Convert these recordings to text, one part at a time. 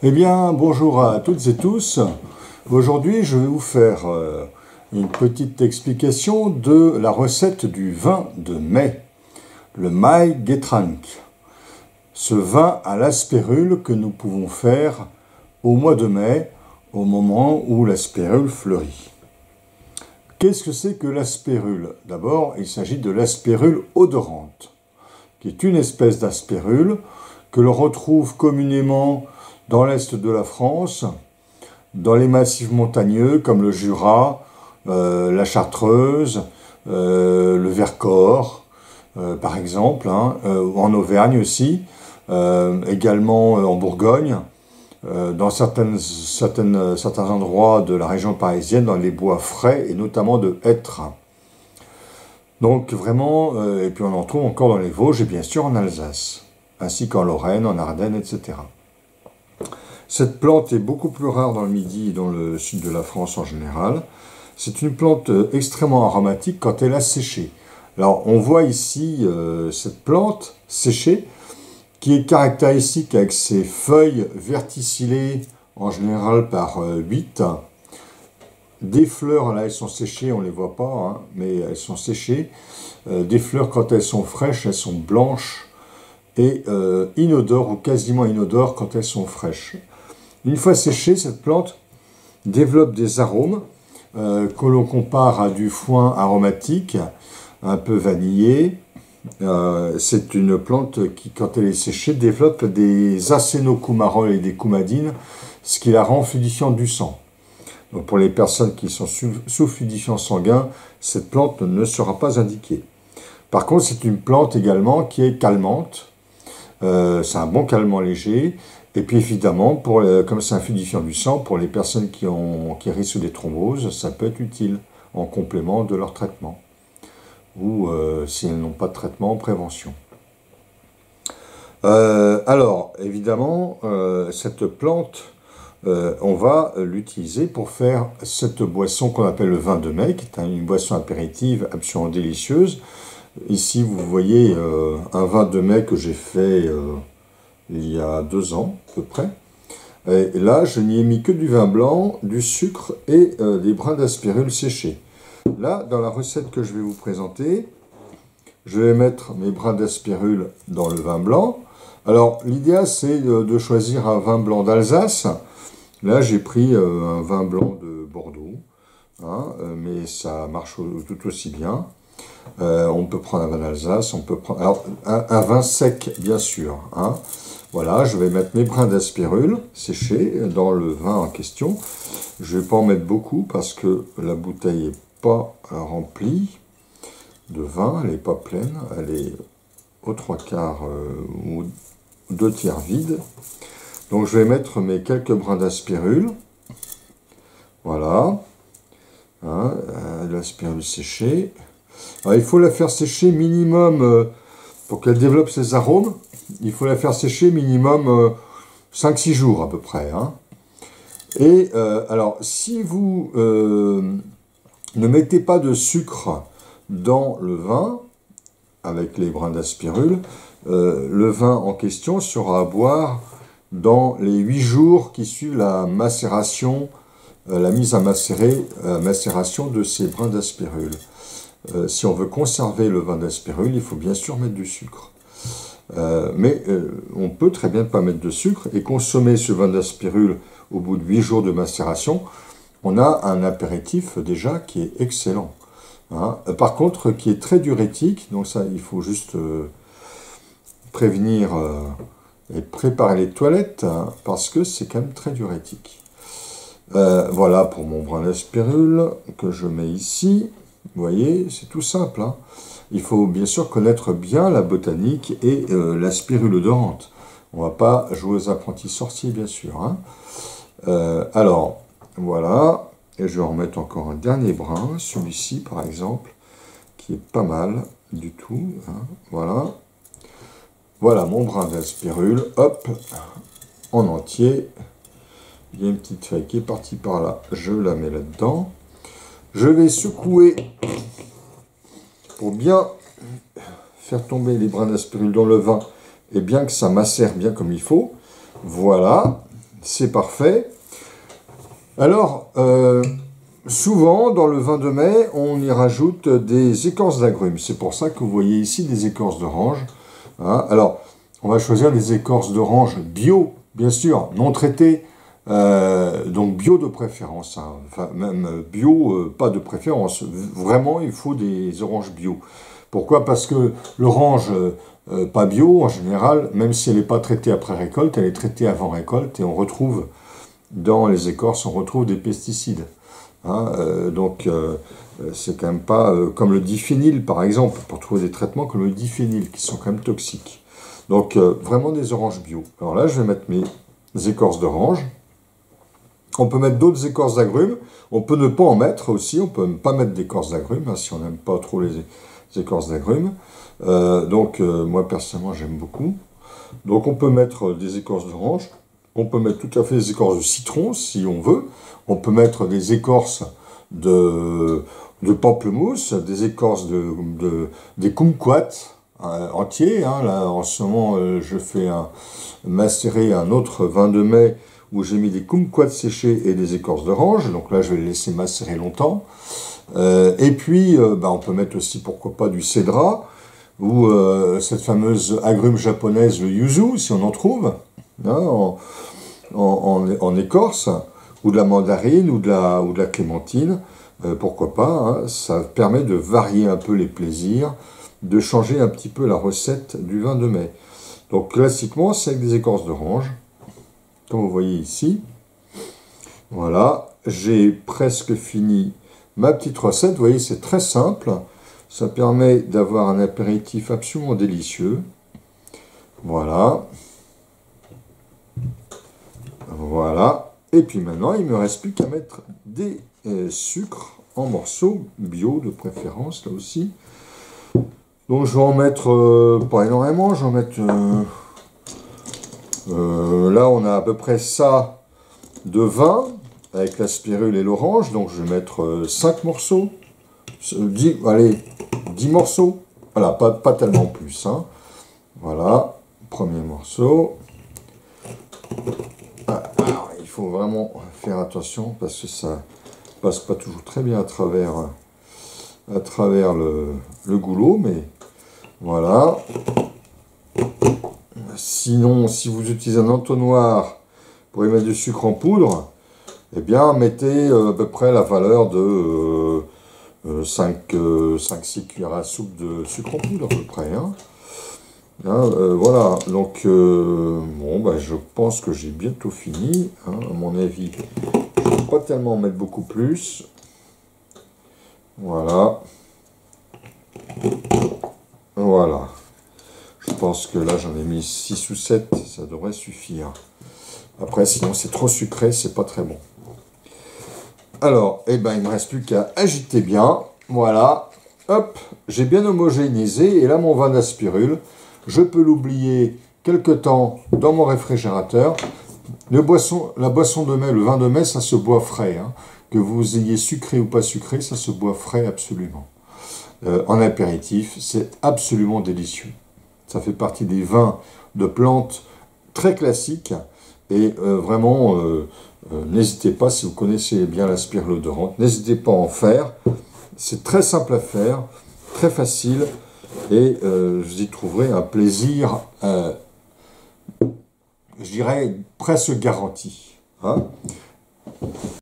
Eh bien, bonjour à toutes et tous. Aujourd'hui, je vais vous faire une petite explication de la recette du vin de mai, le Maigetrank. Ce vin à l'aspérule que nous pouvons faire au mois de mai, au moment où l'aspérule fleurit. Qu'est-ce que c'est que l'aspérule? D'abord, il s'agit de l'aspérule odorante, qui est une espèce d'aspérule que l'on retrouve communément dans l'est de la France, dans les massifs montagneux comme le Jura, la Chartreuse, le Vercors, par exemple, en Auvergne aussi, également en Bourgogne, dans certains endroits de la région parisienne, dans les bois frais et notamment de hêtres. Donc vraiment, et puis on en trouve encore dans les Vosges et bien sûr en Alsace, ainsi qu'en Lorraine, en Ardennes, etc. Cette plante est beaucoup plus rare dans le Midi et dans le sud de la France en général. C'est une plante extrêmement aromatique quand elle a séché. Alors on voit ici cette plante séchée qui est caractéristique avec ses feuilles verticillées en général par 8. Des fleurs, là elles sont séchées, on ne les voit pas, mais elles sont séchées. Des fleurs quand elles sont fraîches, elles sont blanches et inodores ou quasiment inodores quand elles sont fraîches. Une fois séchée, cette plante développe des arômes que l'on compare à du foin aromatique, un peu vanillé. C'est une plante qui, quand elle est séchée, développe des acénocoumarols et des coumadines, ce qui la rend fluidifiante du sang. Donc pour les personnes qui sont sous fluidifiant sanguin, cette plante ne sera pas indiquée. Par contre, c'est une plante également qui est calmante. C'est un bon calmant léger. Et puis évidemment, comme c'est un fluidifiant du sang, pour les personnes qui risquent des thromboses, ça peut être utile en complément de leur traitement. Ou si elles n'ont pas de traitement en prévention. Alors, évidemment, cette plante, on va l'utiliser pour faire cette boisson qu'on appelle le vin de mai, qui est une boisson apéritive absolument délicieuse. Ici, vous voyez un vin de mai que j'ai fait il y a 2 ans, à peu près. Et là, je n'y ai mis que du vin blanc, du sucre et des brins d'aspérule séchés. Là, dans la recette que je vais vous présenter, je vais mettre mes brins d'aspérule dans le vin blanc. Alors, l'idéal, c'est de choisir un vin blanc d'Alsace. Là, j'ai pris un vin blanc de Bordeaux, mais ça marche tout aussi bien. On peut prendre un vin d'Alsace, on peut prendre alors, un vin sec, bien sûr. Voilà, je vais mettre mes brins d'aspérule séchés dans le vin en question. Je ne vais pas en mettre beaucoup parce que la bouteille n'est pas remplie de vin, elle n'est pas pleine, elle est aux 3/4 ou 2/3 vide. Donc je vais mettre mes quelques brins d'aspérule. Voilà. L'aspérule séchée. Alors, il faut la faire sécher minimum, pour qu'elle développe ses arômes, il faut la faire sécher minimum 5-6 jours à peu près. Et alors, si vous ne mettez pas de sucre dans le vin, avec les brins d'aspirule, le vin en question sera à boire dans les 8 jours qui suivent la macération, la mise à macération de ces brins d'aspirule. Si on veut conserver le vin d'aspirule, il faut bien sûr mettre du sucre. Mais on peut très bien ne pas mettre de sucre et consommer ce vin d'aspirule au bout de 8 jours de macération. On a un apéritif déjà qui est excellent. Par contre, qui est très diurétique, donc ça, il faut juste prévenir et préparer les toilettes, parce que c'est quand même très diurétique. Voilà pour mon brin d'aspirule que je mets ici. Vous voyez, c'est tout simple. Il faut bien sûr connaître bien la botanique et la spirule odorante. On ne va pas jouer aux apprentis sorciers, bien sûr. Alors, voilà. Et je vais en remettre encore un dernier brin, celui-ci par exemple, qui est pas mal du tout. Voilà. Voilà mon brin d'aspirule. Hop, en entier. Il y a une petite feuille qui est partie par là. Je la mets là-dedans. Je vais secouer pour bien faire tomber les brins d'aspirule dans le vin et bien que ça macère bien comme il faut. Voilà. c'est parfait. Alors, souvent, dans le vin de mai, on y rajoute des écorces d'agrumes. C'est pour ça que vous voyez ici des écorces d'orange. Hein. Alors, on va choisir des écorces d'orange bio, bien sûr, non traitées, donc bio de préférence. Hein. Enfin, même bio, pas de préférence. Vraiment, il faut des oranges bio. Pourquoi? Parce que l'orange pas bio, en général, même si elle n'est pas traitée après récolte, elle est traitée avant récolte, et on retrouve, dans les écorces, on retrouve des pesticides. Hein, c'est quand même pas comme le diphényle, par exemple, pour trouver des traitements comme le diphényle, qui sont quand même toxiques. Donc, vraiment des oranges bio. Alors là, je vais mettre mes écorces d'orange. On peut mettre d'autres écorces d'agrumes. On peut ne pas en mettre aussi. On peut ne pas mettre d'écorces d'agrumes, hein, si on n'aime pas trop les écorces d'agrumes. Moi, personnellement, j'aime beaucoup. Donc, on peut mettre des écorces d'orange. On peut mettre tout à fait des écorces de citron, si on veut. On peut mettre des écorces de pamplemousse, des écorces des kumquats entiers. Hein. Là, en ce moment, je fais macérer un autre vin de mai où j'ai mis des kumquats séchés et des écorces d'orange. Donc là, je vais les laisser macérer longtemps. Et puis, on peut mettre aussi, pourquoi pas, du cédra ou cette fameuse agrume japonaise, le yuzu, si on en trouve, hein, en écorce, ou de la mandarine, ou de la clémentine, pourquoi pas, hein, ça permet de varier un peu les plaisirs, de changer un petit peu la recette du vin de mai. Donc classiquement, c'est avec des écorces d'orange, comme vous voyez ici. Voilà, j'ai presque fini ma petite recette. Vous voyez, c'est très simple. Ça permet d'avoir un apéritif absolument délicieux. Voilà. Voilà. Et puis maintenant, il ne me reste plus qu'à mettre des sucres en morceaux, bio de préférence, là aussi. Donc je vais en mettre pas énormément, je vais en mettre... là, on a à peu près ça de vin, avec la spirule et l'orange. Donc je vais mettre 5 morceaux. 10 morceaux. Voilà, pas tellement plus. Hein. Voilà, premier morceau. Alors, il faut vraiment faire attention parce que ça passe pas toujours très bien à travers le goulot, mais voilà. Sinon, si vous utilisez un entonnoir pour y mettre du sucre en poudre, eh bien, mettez à peu près la valeur de 5-6 cuillères à soupe de sucre en poudre à peu près. Hein. Voilà, donc je pense que j'ai bientôt fini, hein, à mon avis. Je ne vais pas tellement en mettre beaucoup plus. Voilà. Voilà. Je pense que là, j'en ai mis 6 ou 7, ça devrait suffire. Après, sinon, c'est trop sucré, c'est pas très bon. Alors, il ne me reste plus qu'à agiter bien. Voilà. Hop, j'ai bien homogénéisé. Et là, mon vin d'aspirule, je peux l'oublier quelque temps dans mon réfrigérateur. La boisson de mai, le vin de mai, ça se boit frais. Hein. Que vous ayez sucré ou pas sucré, ça se boit frais absolument. En apéritif, c'est absolument délicieux. Ça fait partie des vins de plantes très classiques. Et vraiment, n'hésitez pas, si vous connaissez bien la spirule odorante, n'hésitez pas à en faire. C'est très simple à faire, très facile. Et vous y trouverez un plaisir, je dirais, presque garanti. Hein.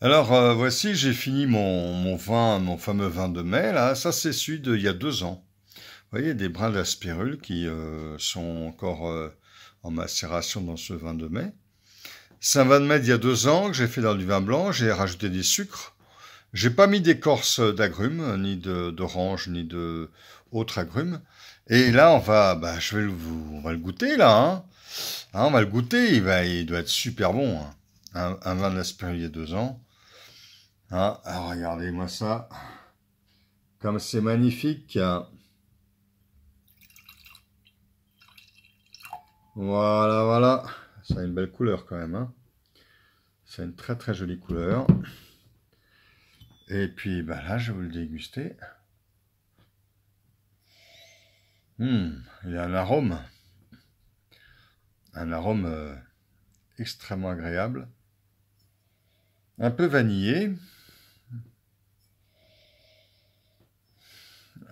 Alors, voici, j'ai fini mon fameux vin de mai. Là, ça, c'est celui d'il y a 2 ans. Vous voyez, des brins d'aspirule qui sont encore en macération dans ce vin de mai. C'est un vin de mai d'il y a 2 ans que j'ai fait dans du vin blanc. J'ai rajouté des sucres. J'ai pas mis d'écorce d'agrumes, ni d'orange, ni de autres agrumes. Et là, on va le goûter, là. Hein. Hein, on va le goûter, il doit être super bon. Hein. Un vin d'aspirule il y a 2 ans. Hein, alors, regardez-moi ça. Comme c'est magnifique. Hein. Voilà, voilà. Ça a une belle couleur quand même. Hein. C'est une très très jolie couleur. Et puis là, je vais vous le déguster. Il y a un arôme extrêmement agréable. Un peu vanillé.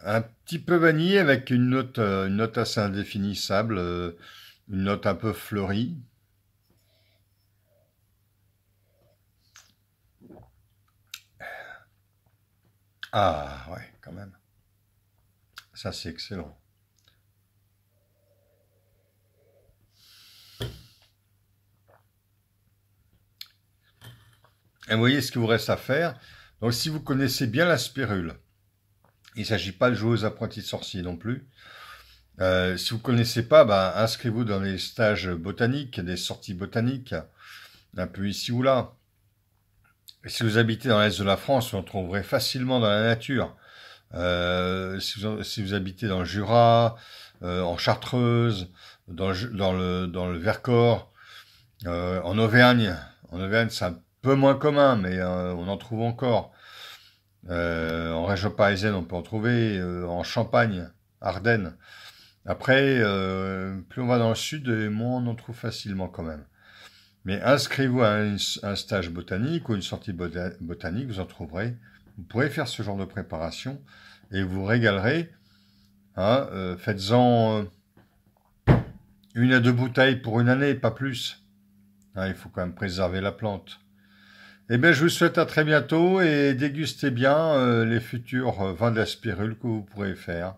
Un petit peu vanillé avec une note assez indéfinissable, une note un peu fleurie. Ah ouais, quand même. Ça, c'est excellent. Et vous voyez ce qu'il vous reste à faire. Donc, si vous connaissez bien la spirule, il ne s'agit pas de jouer aux apprentis sorciers non plus. Si vous ne connaissez pas, bah, inscrivez-vous dans les stages botaniques, des sorties botaniques, un peu ici ou là. Et si vous habitez dans l'est de la France, vous en trouverez facilement dans la nature. Si vous habitez dans le Jura, en Chartreuse, dans le Vercors, en Auvergne. En Auvergne, c'est un peu moins commun, mais on en trouve encore. En région parisienne, on peut en trouver. En Champagne, Ardennes. Après, plus on va dans le sud, moins on en trouve facilement quand même. Mais inscrivez-vous à un stage botanique ou une sortie botanique, vous en trouverez. Vous pourrez faire ce genre de préparation et vous régalerez. Hein, faites-en 1 à 2 bouteilles pour une année, pas plus. Hein, il faut quand même préserver la plante. Eh bien, je vous souhaite à très bientôt et dégustez bien les futurs vins de la spirule que vous pourrez faire.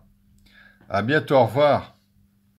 À bientôt, au revoir.